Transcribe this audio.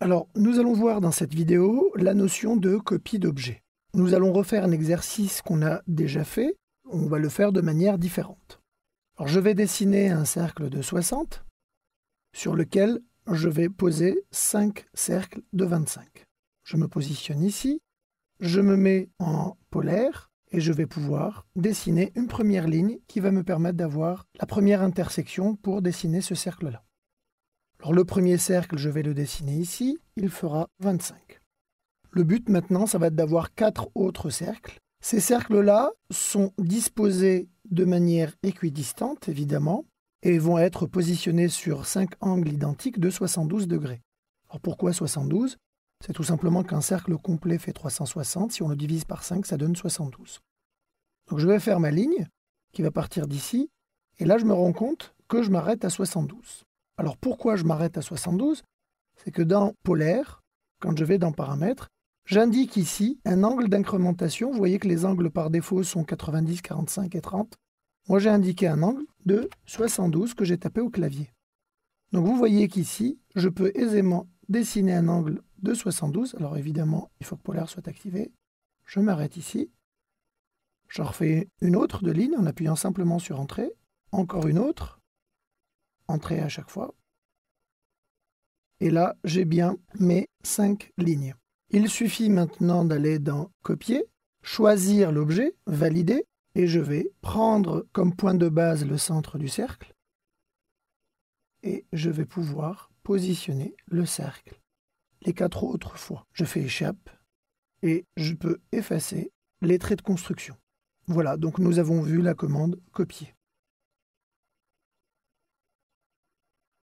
Alors, nous allons voir dans cette vidéo la notion de copie d'objet. Nous allons refaire un exercice qu'on a déjà fait. On va le faire de manière différente. Alors, je vais dessiner un cercle de 60 sur lequel je vais poser 5 cercles de 25. Je me positionne ici, je me mets en polaire et je vais pouvoir dessiner une première ligne qui va me permettre d'avoir la première intersection pour dessiner ce cercle-là. Alors le premier cercle, je vais le dessiner ici, il fera 25. Le but maintenant, ça va être d'avoir 4 autres cercles. Ces cercles-là sont disposés de manière équidistante, évidemment, et vont être positionnés sur 5 angles identiques de 72 degrés. Alors pourquoi 72 ? C'est tout simplement qu'un cercle complet fait 360. Si on le divise par 5, ça donne 72. Donc je vais faire ma ligne qui va partir d'ici. Et là, je me rends compte que je m'arrête à 72. Alors pourquoi je m'arrête à 72 ? C'est que dans polaire, quand je vais dans paramètres, j'indique ici un angle d'incrémentation. Vous voyez que les angles par défaut sont 90, 45 et 30. Moi, j'ai indiqué un angle de 72 que j'ai tapé au clavier. Donc vous voyez qu'ici, je peux aisément dessiner un angle de 72. Alors évidemment, il faut que polaire soit activé. Je m'arrête ici. J'en refais une autre de ligne en appuyant simplement sur Entrée. Encore une autre. Entrée à chaque fois. Et là, j'ai bien mes 5 lignes. Il suffit maintenant d'aller dans Copier, choisir l'objet, Valider, et je vais prendre comme point de base le centre du cercle. Et je vais pouvoir positionner le cercle les 4 autres fois. Je fais Échappe et je peux effacer les traits de construction. Voilà, donc nous avons vu la commande Copier.